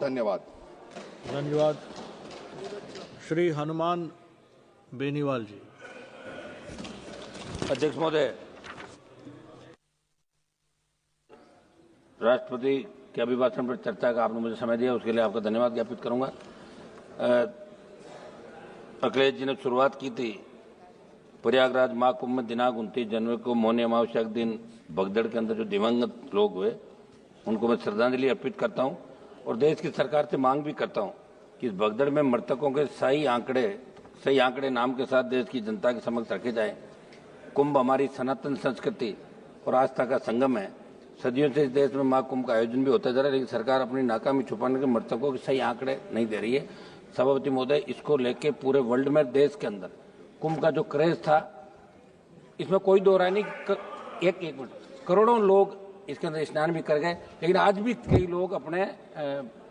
धन्यवाद। धन्यवाद। श्री हनुमान बेनीवाल जी। अध्यक्ष महोदय, राष्ट्रपति के अभिभाषण पर चर्चा का आपने मुझे समय दिया, उसके लिए आपका धन्यवाद ज्ञापित करूंगा। अखिलेश जी ने शुरुआत की थी प्रयागराज महाकुंभ में दिनांक 29 जनवरी को मौनी अमावस्या के दिन भगदड़ के अंदर जो दिवंगत लोग हुए उनको मैं श्रद्धांजलि अर्पित करता हूं और देश की सरकार से मांग भी करता हूं कि इस भगदड़ में मृतकों के सही आंकड़े नाम के साथ देश की जनता के समक्ष रखे जाएं। कुंभ हमारी सनातन संस्कृति और आस्था का संगम है। सदियों से इस देश में महाकुंभ का आयोजन भी होता जा रहा है, लेकिन सरकार अपनी नाकामी छुपाने के मृतकों के सही आंकड़े नहीं दे रही है। सभापति महोदय, इसको लेके पूरे वर्ल्ड में देश के अंदर कुंभ का जो क्रेज था, इसमें कोई दो राय नहीं। एक मिनट, करोड़ों लोग इसके अंदर स्नान भी कर गए, लेकिन आज भी कई लोग अपने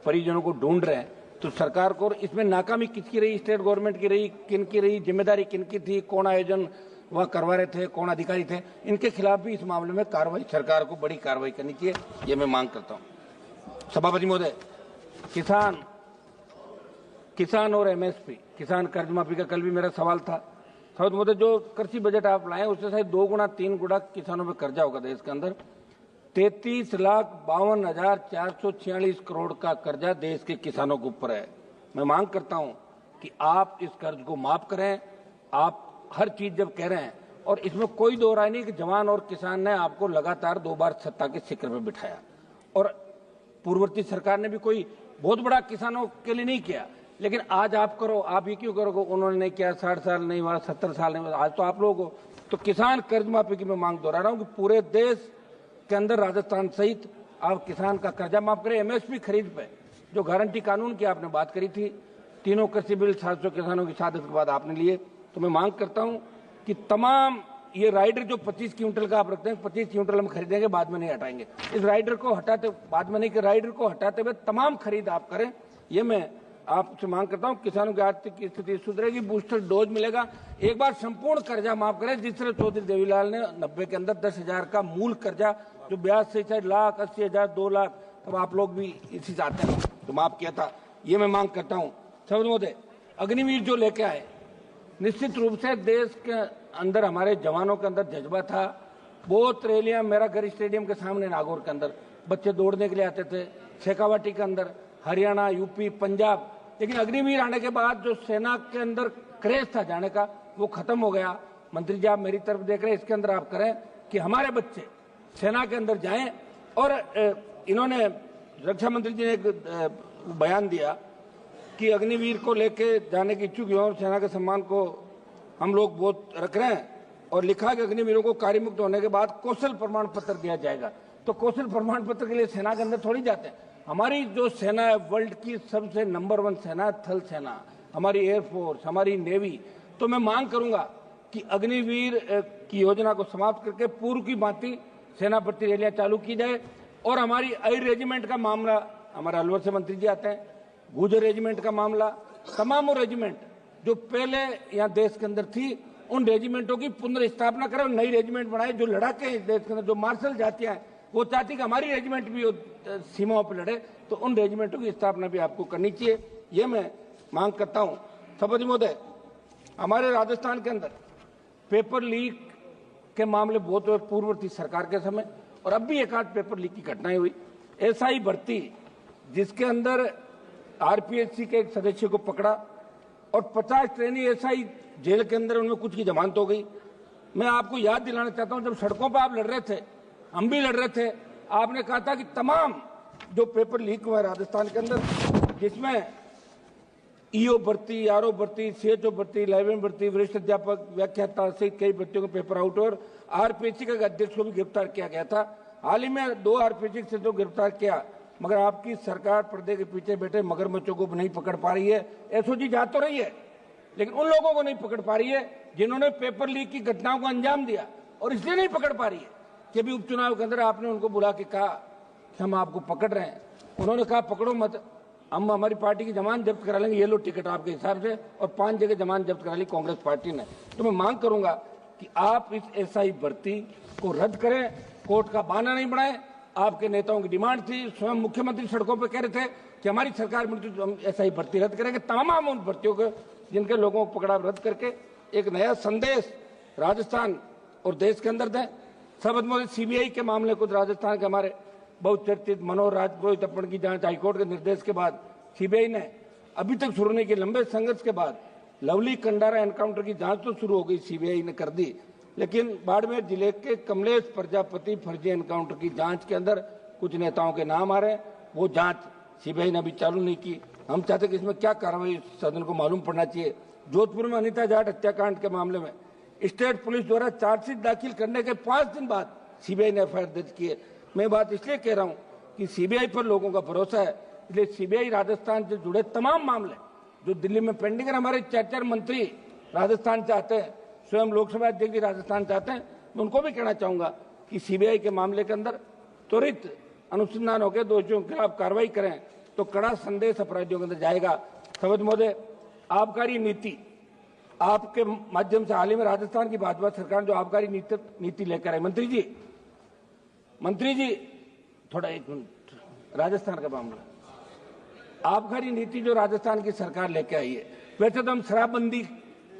परिजनों को ढूंढ रहे हैं। तो सरकार को इसमें नाकामी किसकी रही? स्टेट गवर्नमेंट की रही, किन की रही? जिम्मेदारी किन की थी? कौन आयोजन वह करवा रहे थे? कौन अधिकारी थे? इनके खिलाफ भी इस मामले में कार्रवाई, सरकार को बड़ी कार्रवाई करनी चाहिए, ये मैं मांग करता हूं। सभापति महोदय, किसान और एमएसपी, किसान कर्ज माफी का कल भी मेरा सवाल था। सभापति महोदय, जो कृषि बजट आप लाए उससे शायद 2 गुना 3 गुना किसानों पर कर्जा होगा देश के अंदर। 33,52,446 करोड़ का कर्जा देश के किसानों के ऊपर है। मैं मांग करता हूं कि आप इस कर्ज को माफ करें। आप हर चीज जब कह रहे हैं, और इसमें कोई दो राय नहीं कि जवान और किसान ने आपको लगातार 2 बार सत्ता के शिखर पर बिठाया, और पूर्ववर्ती सरकार ने भी कोई बहुत बड़ा किसानों के लिए नहीं किया, लेकिन आज आप करो, आप ही क्यों करोगे? उन्होंने नहीं किया, 60 साल नहीं हुआ, 70 साल नहीं हुआ, आज तो आप लोग हो। तो किसान कर्ज माफी की मैं मांग दोहरा रहा हूं कि पूरे देश के अंदर राजस्थान सहित आप किसान का कर्जा माफ करें। एमएसपी खरीद पे जो गारंटी कानून की आपने बात करी थी, तीनों कृषि बिल 700 किसानों की शहादत के बाद आपने लिए, तो मैं मांग करता हूं कि तमाम ये राइडर जो 25 क्विंटल का आप रखते हैं, 25 क्विंटल हम खरीदेंगे, बाद में नहीं हटाएंगे। इस राइडर को हटाते, बाद में नहीं, कि राइडर को हटाते हुए तमाम खरीद आप करें, ये मैं आपसे मांग करता हूं। किसानों की आर्थिक स्थिति सुधरेगी, बूस्टर डोज मिलेगा। एक बार संपूर्ण कर्जा माफ करें, जिस तरह चौधरी देवीलाल ने 90 के अंदर 10,000 का मूल कर्जा जो ब्याज से शायद 1,80,000 2 लाख, तब आप लोग भी इसी चाहते हैं तो माफ किया था, ये मैं मांग करता हूं। सभापति महोदय, अग्निवीर जो लेके आए, निश्चित रूप से देश के अंदर हमारे जवानों के अंदर जज्बा था। बहुत रैलियां, मेरा घर स्टेडियम के सामने नागौर के अंदर बच्चे दौड़ने के लिए आते थे, शेखावाटी के अंदर, हरियाणा, यूपी, पंजाब। लेकिन अग्निवीर आने के बाद जो सेना के अंदर क्रेज था जाने का, वो खत्म हो गया। मंत्री जी, आप मेरी तरफ देख रहे हैं, इसके अंदर आप करें कि हमारे बच्चे सेना के अंदर जाएं। और इन्होंने, रक्षा मंत्री जी ने एक बयान दिया कि अग्निवीर को लेके जाने की इच्छुक युवाओं और सेना के सम्मान को हम लोग बहुत रख रहे हैं, और लिखा कि अग्निवीरों को कार्यमुक्त होने के बाद कौशल प्रमाण पत्र दिया जाएगा। तो कौशल प्रमाण पत्र के लिए सेना के अंदर थोड़ी जाते हैं। हमारी जो सेना है, वर्ल्ड की सबसे नंबर 1 सेना है, थल सेना, हमारी एयरफोर्स, हमारी नेवी। तो मैं मांग करूंगा कि अग्निवीर की योजना को समाप्त करके पूर्व की भांति सेना भर्ती रैलियां चालू की जाए। और हमारी आई रेजिमेंट का मामला, हमारे अलवर से मंत्री जी आते हैं, गुजर रेजिमेंट का मामला, तमाम रेजिमेंट जो पहले यहाँ देश के अंदर थी, उन रेजिमेंटों की पुनर्स्थापना करें और नई रेजिमेंट बनाए। जो लड़ाके हैं देश के अंदर, जो मार्शल जातियां हैं, वो चाहती कि हमारी रेजिमेंट भी सीमाओं पर लड़े, तो उन रेजिमेंटों की स्थापना भी आपको करनी चाहिए, ये मैं मांग करता हूं। सभापति महोदय, हमारे राजस्थान के अंदर पेपर लीक के मामले बहुत हुए पूर्ववर्ती सरकार के समय, और अब भी एक आध पेपर लीक की घटनाएं हुई। एसआई भर्ती, जिसके अंदर आरपीएससी के एक सदस्य को पकड़ा और 50 ट्रेनी एसआई जेल के अंदर, उनमें कुछ की जमानत हो गई। मैं आपको याद दिलाना चाहता हूं, जब सड़कों पर आप लड़ रहे थे, हम भी लड़ रहे थे, आपने कहा था कि तमाम जो पेपर लीक हुआ है राजस्थान के अंदर, जिसमें ईओ भर्ती, आरओ भर्ती, सीएचओ भर्ती, लाइब्रेरी भर्ती, वरिष्ठ अध्यापक, व्याख्याता सहित कई भर्तियों के पेपर आउट, और आरपीएससी के अध्यक्ष को भी गिरफ्तार किया गया था। हाल ही में 2 आरपीएससी से तो गिरफ्तार किया, मगर आपकी सरकार पर्दे के पीछे बैठे मगरमच्छों को नहीं पकड़ पा रही है। एसओजी जा तो रही है, लेकिन उन लोगों को नहीं पकड़ पा रही है जिन्होंने पेपर लीक की घटनाओं को अंजाम दिया, और इसलिए नहीं पकड़ पा रही है कि अभी उपचुनाव के अंदर आपने उनको बुला के कहा कि हम आपको पकड़ रहे हैं। उन्होंने कहा पकड़ो मत, हम हमारी पार्टी की जमानत जब्त करा लेंगे, ये लो टिकट आपके हिसाब से, और 5 जगह जमानत जब्त करा ली कांग्रेस पार्टी ने। तो मैं मांग करूंगा कि आप इस एसआई भर्ती को रद्द करें, कोर्ट का बहाना नहीं बनाए। आपके नेताओं की डिमांड थी, स्वयं मुख्यमंत्री सड़कों पर कह रहे थे कि हमारी सरकार में तो हम ऐसा ही भर्ती रद्द करेंगे, तमाम उन भर्तियों को जिनके लोगों को पकड़ा रद्द करके एक नया संदेश राजस्थान और देश के अंदर दें। सबद मोदी सीबीआई के मामले को राजस्थान के हमारे बहुचर्चित मनोहर राजपुरोहित अपहरण की जांच हाईकोर्ट के निर्देश के बाद सीबीआई ने अभी तक शुरू नहीं की। लंबे संघर्ष के बाद लवली कंडारा एनकाउंटर की जांच तो शुरू हो गई, सीबीआई ने कर दी, लेकिन बाड़मेर जिले के कमलेश प्रजापति फर्जी एनकाउंटर की जांच के अंदर कुछ नेताओं के नाम आ रहे हैं। वो जांच सीबीआई ने अभी चालू नहीं की। हम चाहते कि इसमें क्या कार्रवाई सदन को मालूम पड़ना चाहिए। जोधपुर में अनिता जाट हत्याकांड के मामले में स्टेट पुलिस द्वारा चार्जशीट दाखिल करने के 5 दिन बाद सीबीआई ने एफआईआर दर्ज की है। मैं बात इसलिए कह रहा हूं कि सीबीआई पर लोगों का भरोसा है, इसलिए सीबीआई राजस्थान से जुड़े तमाम मामले जो दिल्ली में पेंडिंग है, हमारे 4 मंत्री राजस्थान चाहते हैं, स्वयं लोकसभा अध्यक्ष भी राजस्थान चाहते हैं, मैं उनको भी कहना चाहूंगा कि सीबीआई के मामले के अंदर त्वरित अनुसंधान होकर दोषियों के खिलाफ कार्रवाई करें तो कड़ा संदेश अपराधियों के अंदर जाएगा। सबद महोदय, आबकारी नीति आपके माध्यम से हाल ही में राजस्थान की भाजपा सरकार जो आबकारी नीति लेकर आई, मंत्री जी थोड़ा एक मिनट, राजस्थान का मामला, आबकारी नीति जो राजस्थान की सरकार लेकर आई है, वैसे तो हम शराबबंदी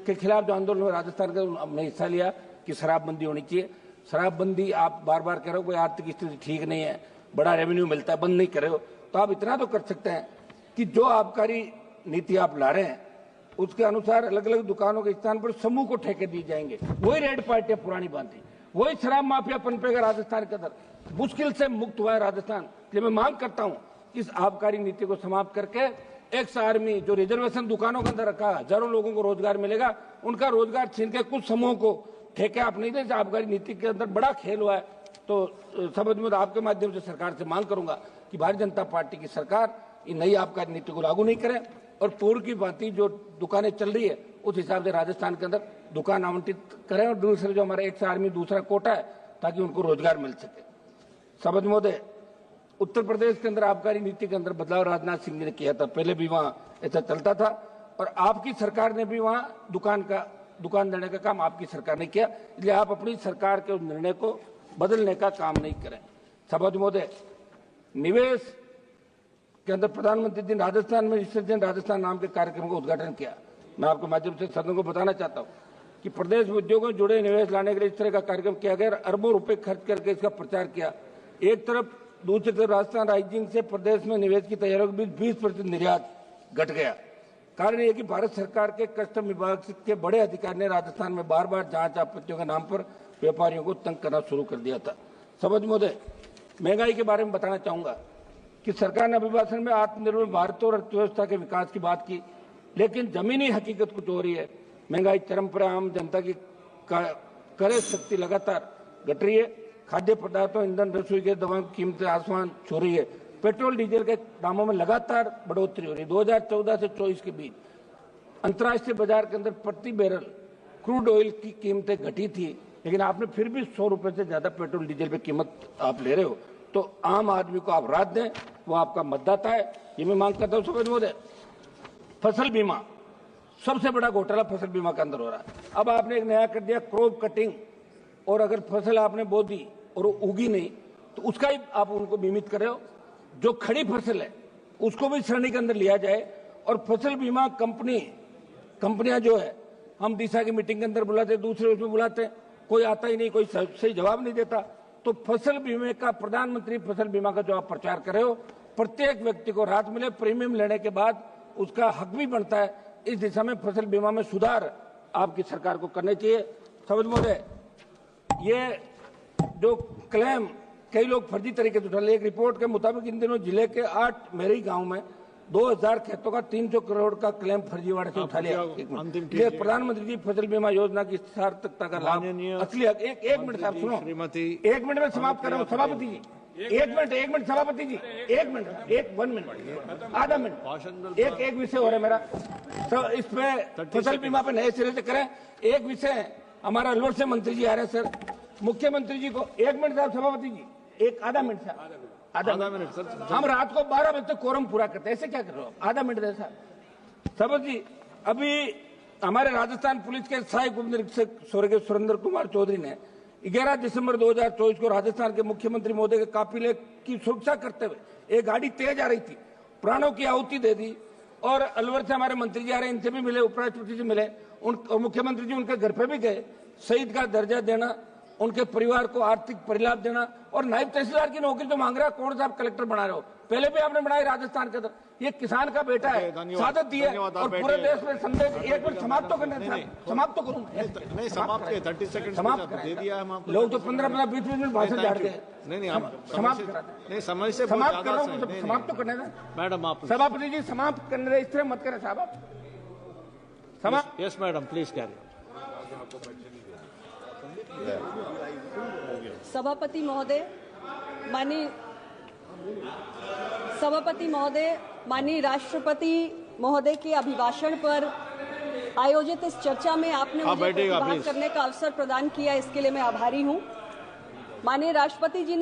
के खिलाफ जो आंदोलन राजस्थान का हमने हिस्सा लिया कि शराबबंदी होनी चाहिए। शराबबंदी आप बार बार कह रहे हो कोई आर्थिक स्थिति ठीक नहीं है, बड़ा रेवेन्यू मिलता है, बंद नहीं कर रहे हो, तो आप इतना तो कर सकते हैं कि जो आबकारी नीति आप ला रहे हैं उसके अनुसार अलग अलग दुकानों के स्थान पर समूह को ठेके दिए जाएंगे। वही रेड पार्टियां पुरानी बांधी, वही शराब माफिया पनपेगा राजस्थान के अंदर, मुश्किल से मुक्त हुआ है राजस्थान। इसलिए मैं मांग करता हूं इस आबकारी नीति को समाप्त करके एक्स आर्मी जो रिजर्वेशन दुकानों के अंदर रखा, हजारों लोगों को रोजगार मिलेगा, उनका रोजगार छीन के कुछ समूहों को ठेके आप नहीं दे। आबकारी नीति के अंदर बड़ा खेल हुआ है। तो समझ में आपके माध्यम से सरकार से मांग करूंगा कि भारतीय जनता पार्टी की सरकार इन नई आबकारी नीति को लागू नहीं करे और पूर्व की भांति जो दुकानें चल रही है उस हिसाब से राजस्थान के अंदर दुकान आवंटित करें और दूसरे जो हमारा एक्स आर्मी दूसरा कोटा है ताकि उनको रोजगार मिल सके। सबद महोदय, उत्तर प्रदेश के अंदर आबकारी नीति के अंदर बदलाव राजनाथ सिंह जी ने किया था, पहले भी वहां ऐसा चलता था और आपकी सरकार ने भी वहां दुकान देने का काम आपकी सरकार ने किया, इसलिए आप अपनी सरकार के उस निर्णय को बदलने का काम नहीं करें। सबद महोदय, निवेश के अंदर प्रधानमंत्री जी राजस्थान में विसर्जन राजस्थान नाम के कार्यक्रम का उद्घाटन किया। मैं आपके माध्यम से सदन को बताना चाहता हूं कि प्रदेश में उद्योगों से जुड़े निवेश लाने के लिए इस तरह का कार्यक्रम किया गया, अरबों रुपए खर्च करके इसका प्रचार किया। एक तरफ, दूसरी तरफ राजस्थान राइजिंग से प्रदेश में निवेश की तैयारियों के बीच 20% निर्यात घट गया। कारण यह कि भारत सरकार के कस्टम विभाग के बड़े अधिकारी ने राजस्थान में बार बार जांच आपत्तियों के नाम पर व्यापारियों को तंग करना शुरू कर दिया था। सबद महोदय, महंगाई के बारे में बताना चाहूंगा कि सरकार ने अभिभाषण में आत्मनिर्भर भारत और अर्थव्यवस्था के विकास की बात की, लेकिन जमीनी हकीकत कुछ हो रही है। महंगाई चरम पर, आम जनता की क्रय शक्ति लगातार घट रही है। खाद्य पदार्थों, ईंधन, रसोई गैस, दवाओं की कीमतें आसमान छू रही है। पेट्रोल डीजल के दामों में लगातार बढ़ोतरी हो रही है। 2014 से 24 के बीच अंतर्राष्ट्रीय बाजार के अंदर प्रति बैरल क्रूड ऑयल की कीमतें घटी थी, लेकिन आपने फिर भी 100 रुपए से ज्यादा पेट्रोल डीजल पे कीमत आप ले रहे हो, तो आम आदमी को आप राहत दें, वो आपका मतदाता है, ये मैं मांग करता हूं। समझ महोदय, फसल बीमा, सबसे बड़ा घोटाला फसल बीमा के अंदर हो रहा है। अब आपने एक नया कर दिया क्रॉप कटिंग, और अगर फसल आपने बो दी और उगी नहीं तो उसका ही आप उनको बीमित कर रहे हो। जो खड़ी फसल है उसको भी श्रेणी के अंदर लिया जाए और फसल बीमा कंपनियां जो है, हम दिशा की मीटिंग के अंदर बुलाते, दूसरे उसमें बुलाते, कोई आता ही नहीं, कोई सही जवाब नहीं देता। तो फसल बीमे का, प्रधानमंत्री फसल बीमा का जो आप प्रचार कर रहे हो, प्रत्येक व्यक्ति को राहत मिले, प्रीमियम लेने के बाद उसका हक भी बनता है। इस दिशा में फसल बीमा में सुधार आपकी सरकार को करने चाहिए। समझ महोदय, ये जो क्लेम कई लोग फर्जी तरीके से उठा रहे, एक रिपोर्ट के मुताबिक इन दिनों जिले के 8 मेरी गांव में 2000 खेतों का 300 करोड़ का क्लेम फर्जीवाड़े से उठा लिया। ये प्रधानमंत्री जी फसल बीमा योजना की सार्थकता का लाभ असली। एक मिनट साहब सुनो, 1 मिनट में समाप्त कर रहा हूँ सभापति जी, 1 मिनट सभापति जी, 1 मिनट, आधा मिनट, एक विषय हो रहा है मेरा, तो इस पे फसल बीमा पे नए सिरे से करें। एक विषय हमारा अलवर से मंत्री जी आ रहे हैं सर, मुख्यमंत्री जी को 1 मिनट साहब, सभापति जी आधा मिनट साहब, आधा मिनट सर, हम रात को 12 बजे तक कोरम पूरा करते हैं, ऐसे क्या कर रहे हो? आधा मिनट दे साहब। सभापति जी, अभी हमारे राजस्थान पुलिस के सहायक उप निरीक्षक स्वर्गीय सुरेंद्र कुमार चौधरी ने 11 दिसंबर 2024 को राजस्थान के मुख्यमंत्री महोदय के काफिले की सुरक्षा करते हुए एक गाड़ी तेज आ रही थी प्राणों की आहुति दे दी। और अलवर से हमारे मंत्री जी आ रहे हैं, इनसे भी मिले, उपराष्ट्रपति से मिले, मुख्यमंत्री जी उनके घर पे भी गए। शहीद का दर्जा देना, उनके परिवार को आर्थिक परिलाभ देना, और नायब तहसीलदार की नौकरी तो मांग रहा है, कौन सा आप कलेक्टर बना रहे हो? पहले भी आपने बनाई राजस्थान के अंदर। ये किसान का बेटा है, सादत दी है, और पूरे देश में संदेश। एक मिनट समाप्त तो करने, समाप्त तो करूं नहीं, समाप्त 30 सेकंड समाप्त दे दिया हम आपको। लोग तो 15-15 20 मिनट भाषण झाड़ते हैं। नहीं, हम समाप्त करा नहीं, समय से समाप्त कर रहा हूं, समाप्त तो करने दें मैडम। आप सभापति जी समाप्त करने दें, इस तरह मत करें साहब। आप समाप्त। Yes madam, please carry. सभापति महोदय, माननीय राष्ट्रपति महोदय के अभिभाषण पर आयोजित इस चर्चा में आपने मुझे प्रतिभाग करने का अवसर प्रदान किया, इसके लिए मैं आभारी हूं। माननीय राष्ट्रपति जी ने